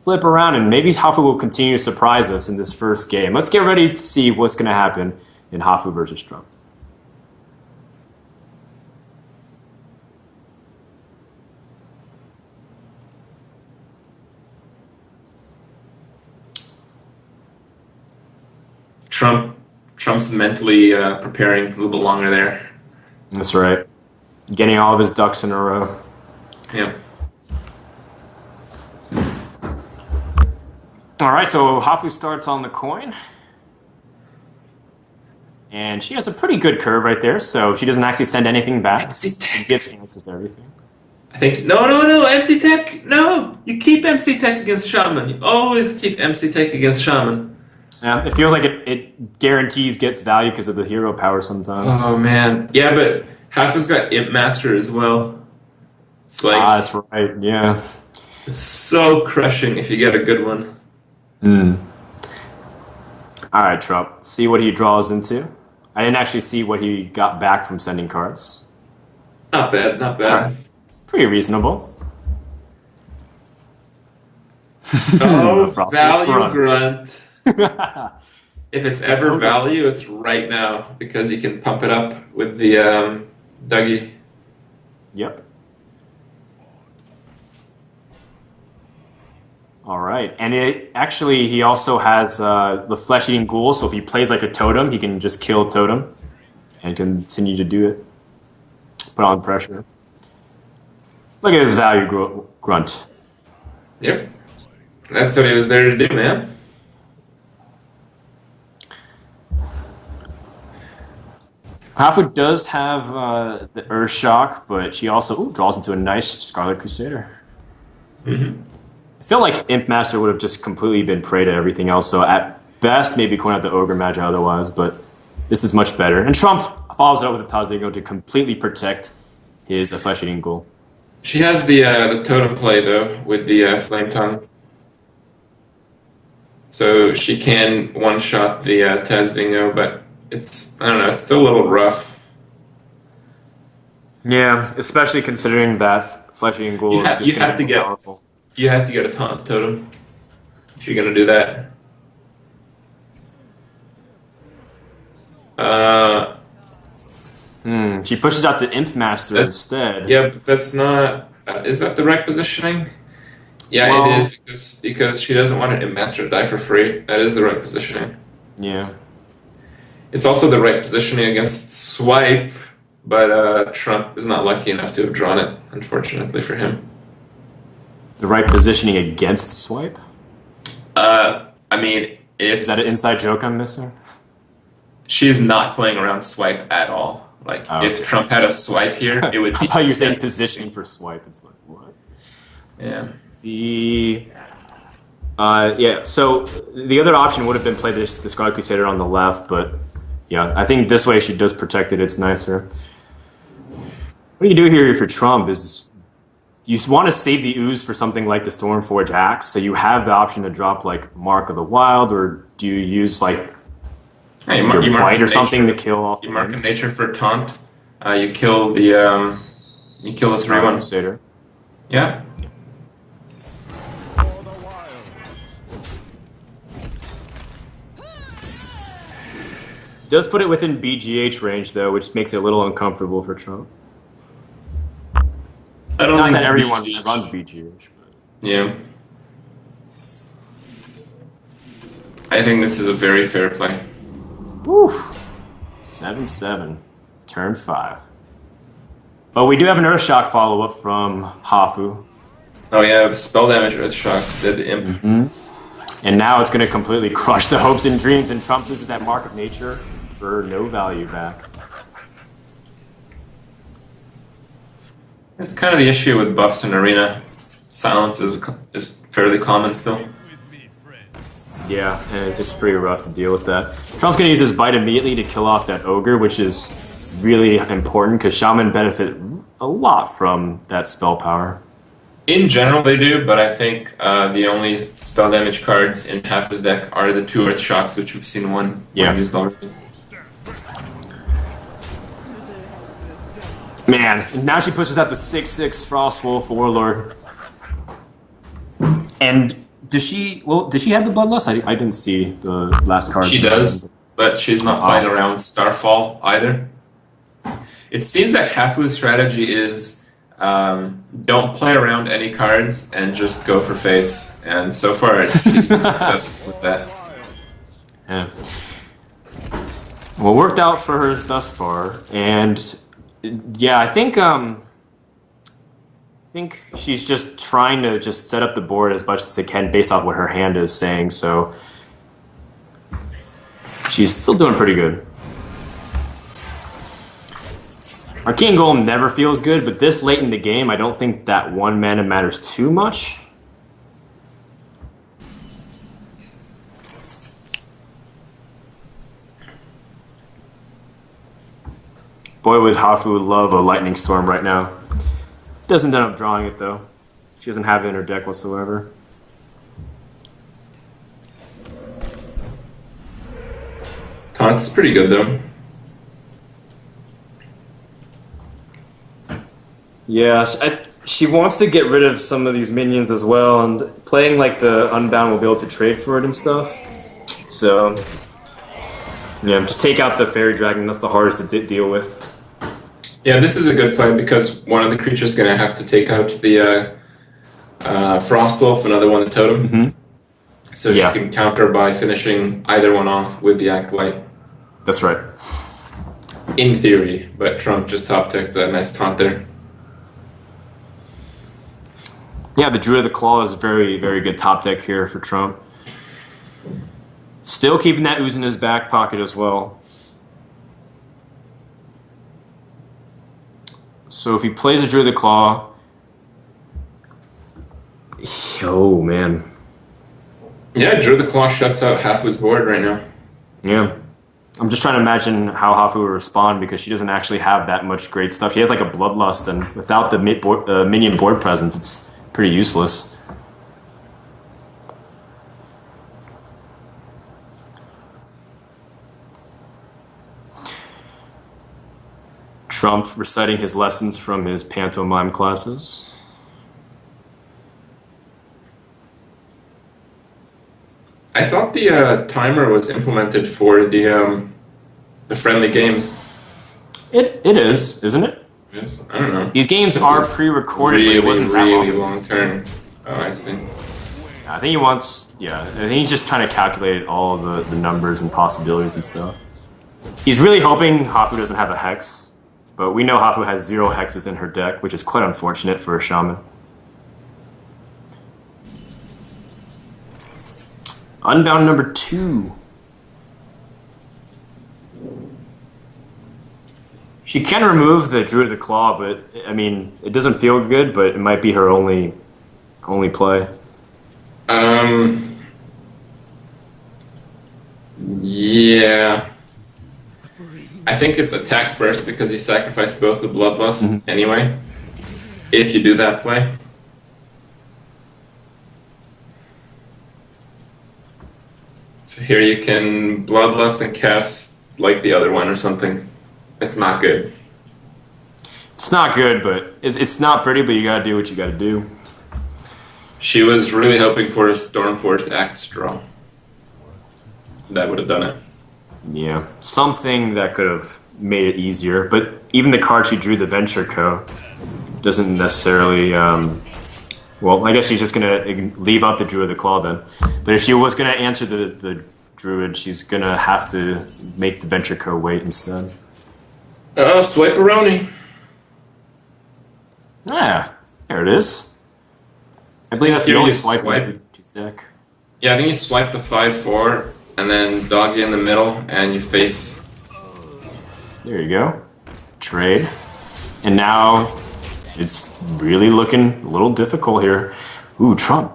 flip around, and maybe Hafu will continue to surprise us in this first game. Let's get ready to see what's going to happen in Hafu versus Trump. Trump's mentally preparing a little bit longer there. That's right. Getting all of his ducks in a row. Yeah. All right, so Hafu starts on the coin. And she has a pretty good curve right there, so she doesn't actually send anything back. MC Tech. She gives answers to everything. I think, no, MC Tech, no! You keep MC Tech against Shaman. You always keep MC Tech against Shaman. Yeah, it feels like it guarantees gets value because of the hero power sometimes. Oh, man. Yeah, but Hafu's got Imp Master as well. It's like... that's right, yeah. It's so crushing if you get a good one. All right, Trump. See what he draws into. I didn't actually see what he got back from sending cards. Not bad, not bad. Right. Pretty reasonable. Oh, value grunt. If it's ever value, it's right now because you can pump it up with the Dougie. Yep. All right, and he also has the flesh-eating ghoul, so if he plays like a totem, he can just kill totem and continue to do it. Put on pressure. Look at his value grunt. Yep. That's what he was there to do, man. Hafu does have the Earthshock, but she also draws into a nice Scarlet Crusader. Mm-hmm. I feel like Imp Master would have just completely been prey to everything else, so at best, maybe coin out the Ogre Magi otherwise, but this is much better. And Trump follows it up with a Tazingo to completely protect his Flesh-Eating Ghoul. She has the totem play, though, with the Flame Tongue. So she can one-shot the Tazdingo, but it's, I don't know, it's still a little rough. Yeah, especially considering that Flesh-Eating Ghoul is just going to be powerful. You have to get a taunt totem if you're going to do that. She pushes out the Imp Master instead. Yeah, but that's not... is that the right positioning? Yeah, well, it is, because she doesn't want an Imp Master to die for free. That is the right positioning. Yeah. It's also the right positioning against Swipe, but Trump is not lucky enough to have drawn it, unfortunately for him. The right positioning against Swipe? I mean, if... Is that an inside joke I'm missing? She's not playing around Swipe at all. Like, if Trump had a Swipe here, it would be... I thought you were saying positioning for Swipe. It's like, what? Yeah. So the other option would have been play the Scarlet Crusader on the left, but yeah, I think this way she does protect it. It's nicer. What you do here for Trump is you want to save the ooze for something like the Stormforge Axe, so you have the option to drop like Mark of the Wild, or do you use like your Bite or something to kill off? You mark a nature for taunt. You kill the you kill the 3/1 Crusader. Yeah. Does put it within BGH range though, which makes it a little uncomfortable for Trump. I don't Not think that everyone BGH. runs BGH. But. Yeah. I think this is a very fair play. Woof. 7-7. Turn 5. But we do have an Earthshock follow-up from Hafu. Oh yeah, the spell damage Earthshock did the Imp. Mm-hmm. And now it's going to completely crush the hopes and dreams, and Trump loses that Mark of Nature for no value back. It's kind of the issue with buffs in Arena. Silence is fairly common still. Yeah, and it's pretty rough to deal with that. Trump's going to use his Bite immediately to kill off that Ogre, which is really important because Shaman benefit a lot from that spell power. In general they do, but I think the only spell damage cards in Hafu's deck are the 2 Earthshocks, which we've seen one used already. Man, now she pushes out the 6/6 Frostwolf Warlord. And Does she? Well, did she have the bloodlust? I didn't see the last card. She does, but she's not playing around Starfall either. It seems that Hafu's strategy is don't play around any cards and just go for face. And so far, she's been successful with that. Yeah. Well, worked out for her thus far, and yeah, I think she's just trying to just set up the board as much as they can based off what her hand is saying. So she's still doing pretty good. Arcane Golem never feels good, but this late in the game, I don't think that 1 mana matters too much. Boy, would Hafu love a Lightning Storm right now. Doesn't end up drawing it, though. She doesn't have it in her deck whatsoever. Taunt's pretty good, though. Yeah, she wants to get rid of some of these minions as well, and playing like the Unbound will be able to trade for it and stuff. So, yeah, just take out the Fairy Dragon. That's the hardest to deal with. Yeah, this is a good play because one of the creatures is going to have to take out the Frostwolf, another one the Totem. Mm-hmm. So she can counter by finishing either one off with the Acolyte. That's right. In theory, but Trump just top-ticked the nice taunt there. Yeah, the Druid of the Claw is very, very good top deck here for Trump. Still keeping that ooze in his back pocket as well. So if he plays a Druid of the Claw... Oh, man. Yeah, Druid of the Claw shuts out half his board right now. Yeah. I'm just trying to imagine how Hafu will respond because she doesn't actually have that much great stuff. She has like a Bloodlust, and without the minion board presence, it's pretty useless. Trump reciting his lessons from his pantomime classes. I thought the timer was implemented for the friendly games. It is, isn't it? Yes, I don't know. These games are pre-recorded, really, but it wasn't really that long turn. Oh, I see. I think he wants, I think he's just trying to calculate all the numbers and possibilities and stuff. He's really hoping Hafu doesn't have a Hex, but we know Hafu has 0 Hexes in her deck, which is quite unfortunate for a Shaman. Unbound number 2. She can remove the Druid of the Claw, but I mean, it doesn't feel good, but it might be her only play. Yeah. I think it's attack first because you sacrifice both the Bloodlust anyway. If you do that play. So here you can Bloodlust and cast like the other one or something. It's not good. It's not good, but it's not pretty, but you gotta do what you gotta do. She was really hoping for a Stormforged Axe draw. That would have done it. Yeah, something that could have made it easier, but even the card she drew, the Venture Co., doesn't necessarily... well, I guess she's just gonna leave out the Druid of the Claw then. But if she was gonna answer the Druid, she's gonna have to make the Venture Co. wait instead. Swipe-a-roni. Yeah, there it is. I believe that's the only swipe in his deck. Yeah, I think you swipe the 5/4 and then doggy in the middle and you face. There you go. Trade. And now it's really looking a little difficult here. Ooh, Trump.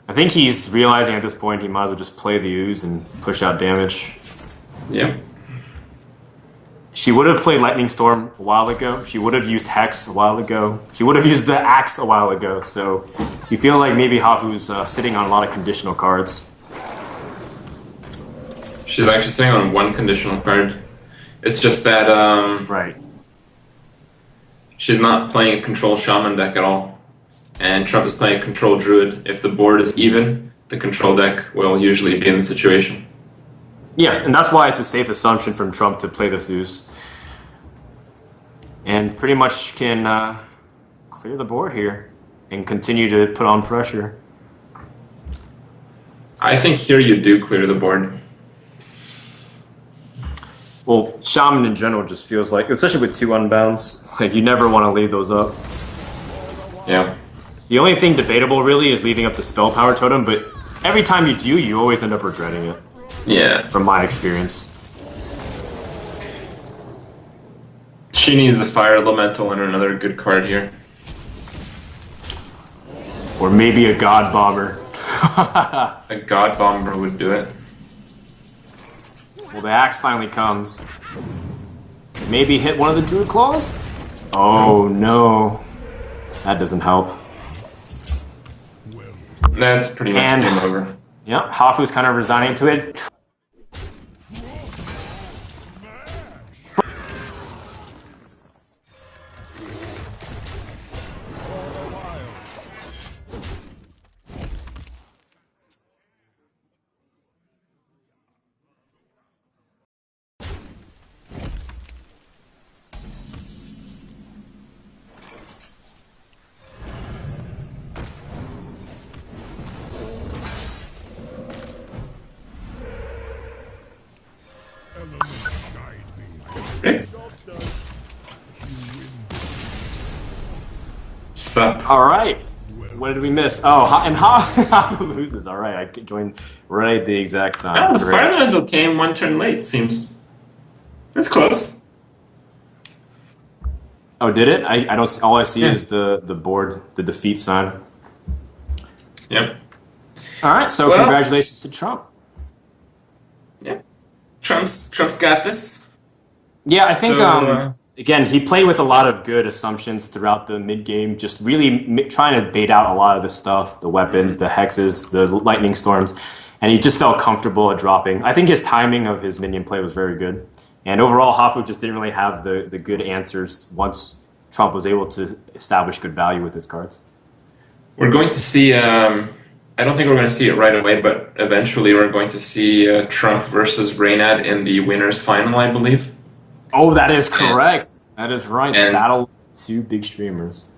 I think he's realizing at this point he might as well just play the ooze and push out damage. Yep. She would have played Lightning Storm a while ago. She would have used Hex a while ago. She would have used the Axe a while ago. So you feel like maybe Hafu's sitting on a lot of conditional cards. She's actually sitting on 1 conditional card. It's just that right. She's not playing a control shaman deck at all. and Trump is playing Control Druid. If the board is even, the control deck will usually be in the situation. Yeah, and that's why it's a safe assumption from Trump to play the Zeus. And pretty much can clear the board here and continue to put on pressure. I think here you do clear the board. Well, Shaman in general just feels like, especially with 2 unbounds, like you never want to leave those up. Yeah. The only thing debatable really is leaving up the spell power totem, but every time you do, you always end up regretting it. Yeah. From my experience. She needs a fire elemental and another good card here. Or maybe a god bomber. A god bomber would do it. Well, the axe finally comes. Maybe hit one of the druid claws? Oh no. That doesn't help. That's pretty much game over. Yep, Hafu's kind of resigning to it. Sup? All right. What did we miss? Oh, and Hafu loses. All right, I joined right at the exact time. Oh, the fire elemental came 1 turn late. Seems that's close. Oh, did it? I don't. All I see is the board, the defeat sign. Yep. All right. So congratulations to Trump. Yeah. Trump's got this. Yeah, I think. So, again, he played with a lot of good assumptions throughout the mid game, just really trying to bait out a lot of the stuff, the weapons, the hexes, the lightning storms, and he just felt comfortable at dropping. I think his timing of his minion play was very good. And overall, Hafu just didn't really have the good answers once Trump was able to establish good value with his cards. We're going to see, I don't think we're going to see it right away, but eventually we're going to see Trump versus reynad in the winners final, I believe. Oh, that is correct. That is right. And Battle of 2 big streamers.